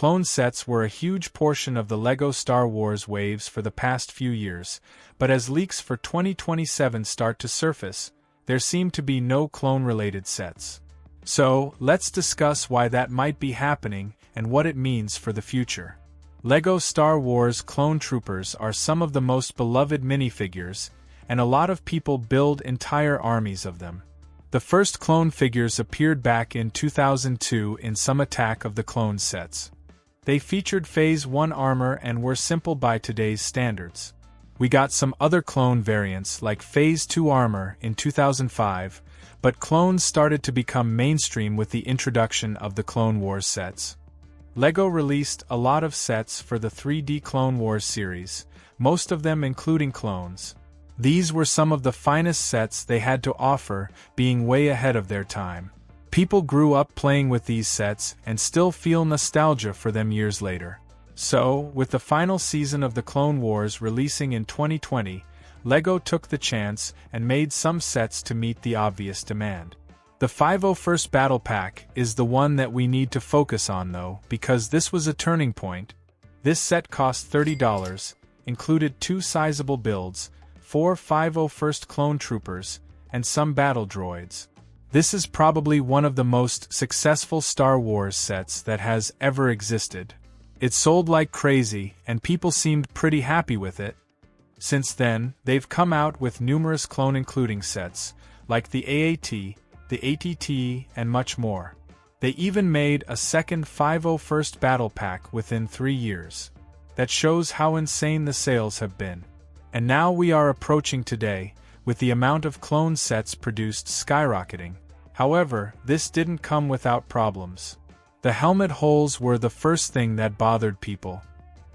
Clone sets were a huge portion of the LEGO Star Wars waves for the past few years, but as leaks for 2027 start to surface, there seem to be no clone-related sets. So, let's discuss why that might be happening and what it means for the future. LEGO Star Wars Clone Troopers are some of the most beloved minifigures, and a lot of people build entire armies of them. The first clone figures appeared back in 2002 in some Attack of the Clones sets. They featured Phase 1 armor and were simple by today's standards. We got some other clone variants like Phase 2 armor in 2005, but clones started to become mainstream with the introduction of the Clone Wars sets. LEGO released a lot of sets for the 3D Clone Wars series, most of them including clones. These were some of the finest sets they had to offer, being way ahead of their time. People grew up playing with these sets and still feel nostalgia for them years later. So, with the final season of the Clone Wars releasing in 2020, LEGO took the chance and made some sets to meet the obvious demand. The 501st Battle Pack is the one that we need to focus on though, because this was a turning point. This set cost $30, included 2 sizable builds, 4 501st Clone Troopers, and some battle droids. This is probably one of the most successful Star Wars sets that has ever existed. It sold like crazy, and people seemed pretty happy with it. Since then, they've come out with numerous clone-including sets, like the AAT, the ATT, and much more. They even made a second 501st Battle Pack within 3 years. That shows how insane the sales have been. And now we are approaching today, with the amount of clone sets produced skyrocketing. However, this didn't come without problems. The helmet holes were the first thing that bothered people.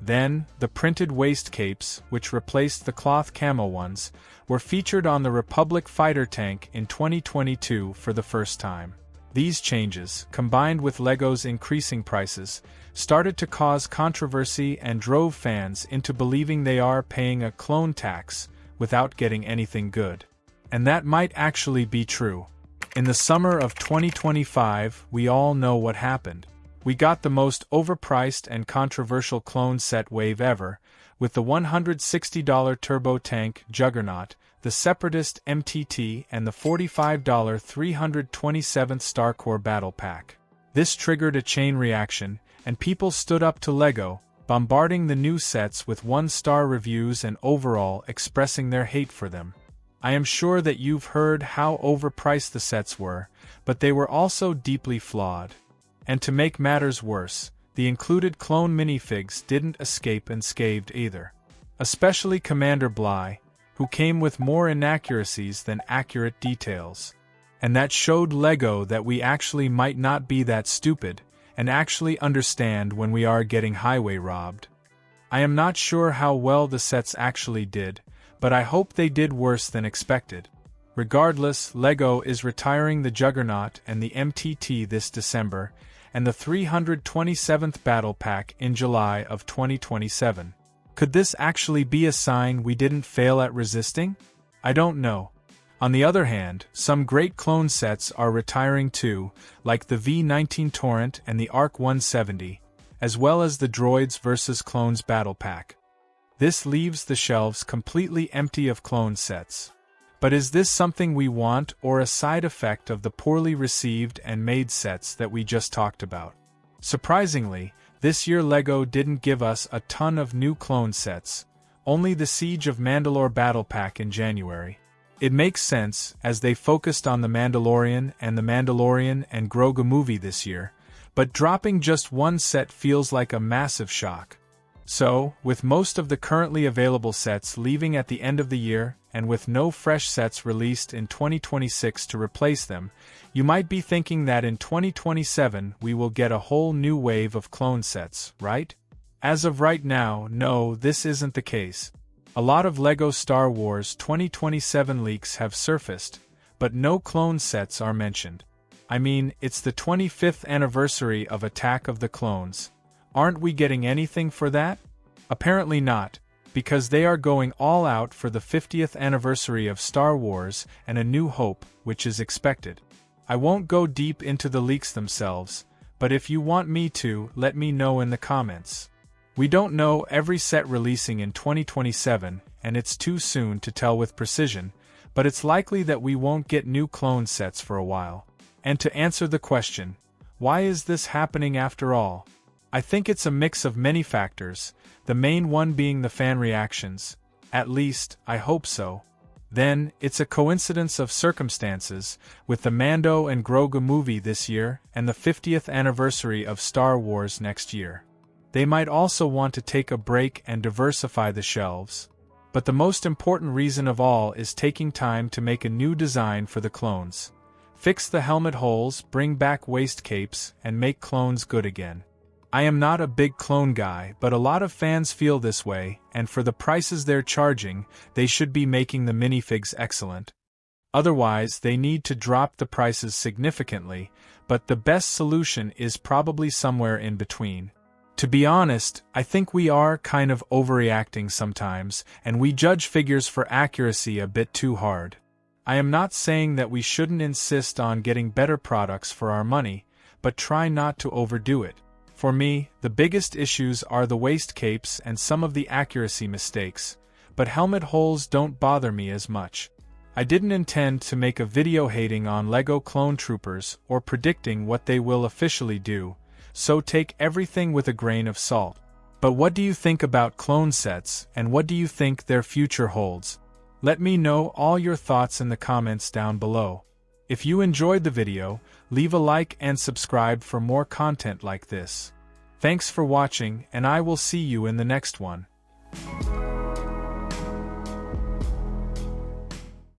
Then, the printed waist capes, which replaced the cloth camo ones, were featured on the Republic fighter tank in 2022 for the first time. These changes, combined with LEGO's increasing prices, started to cause controversy and drove fans into believing they are paying a clone tax without getting anything good. And that might actually be true. In the summer of 2025, we all know what happened. We got the most overpriced and controversial clone set wave ever, with the $160 Turbo Tank Juggernaut, the Separatist MTT, and the $45 327th StarCore Battle Pack. This triggered a chain reaction, and people stood up to LEGO, bombarding the new sets with 1-star reviews and overall expressing their hate for them. I am sure that you've heard how overpriced the sets were, but they were also deeply flawed. And to make matters worse, the included clone minifigs didn't escape unscathed either. Especially Commander Bly, who came with more inaccuracies than accurate details. And that showed LEGO that we actually might not be that stupid, and actually understand when we are getting highway robbed. I am not sure how well the sets actually did, but I hope they did worse than expected. Regardless, LEGO is retiring the Juggernaut and the MTT this December, and the 327th Battle Pack in July of 2027. Could this actually be a sign we didn't fail at resisting? I don't know. On the other hand, some great clone sets are retiring too, like the V-19 Torrent and the ARC 170, as well as the Droids vs. Clones Battle Pack. This leaves the shelves completely empty of clone sets. But is this something we want or a side effect of the poorly received and made sets that we just talked about? Surprisingly, this year LEGO didn't give us a ton of new clone sets, only the Siege of Mandalore Battle Pack in January. It makes sense, as they focused on The Mandalorian and Grogu movie this year, but dropping just one set feels like a massive shock. So, with most of the currently available sets leaving at the end of the year, and with no fresh sets released in 2026 to replace them, you might be thinking that in 2027 we will get a whole new wave of clone sets, right? As of right now, no, this isn't the case. A lot of LEGO Star Wars 2027 leaks have surfaced, but no clone sets are mentioned. I mean, it's the 25th anniversary of Attack of the Clones. Aren't we getting anything for that? Apparently not, because they are going all out for the 50th anniversary of Star Wars and A New Hope, which is expected. I won't go deep into the leaks themselves, but if you want me to, let me know in the comments. We don't know every set releasing in 2027, and it's too soon to tell with precision, but it's likely that we won't get new clone sets for a while. And to answer the question, why is this happening after all? I think it's a mix of many factors, the main one being the fan reactions. At least, I hope so. Then, it's a coincidence of circumstances, with the Mando and Grogu movie this year and the 50th anniversary of Star Wars next year. They might also want to take a break and diversify the shelves. But the most important reason of all is taking time to make a new design for the clones. Fix the helmet holes, bring back waist capes, and make clones good again. I am not a big clone guy, but a lot of fans feel this way, and for the prices they're charging, they should be making the minifigs excellent. Otherwise, they need to drop the prices significantly, but the best solution is probably somewhere in between. To be honest, I think we are kind of overreacting sometimes, and we judge figures for accuracy a bit too hard. I am not saying that we shouldn't insist on getting better products for our money, but try not to overdo it. For me, the biggest issues are the waist capes and some of the accuracy mistakes, but helmet holes don't bother me as much. I didn't intend to make a video hating on LEGO Clone Troopers or predicting what they will officially do, so take everything with a grain of salt. But what do you think about clone sets, and what do you think their future holds? Let me know all your thoughts in the comments down below. If you enjoyed the video, leave a like and subscribe for more content like this. Thanks for watching, and I will see you in the next one.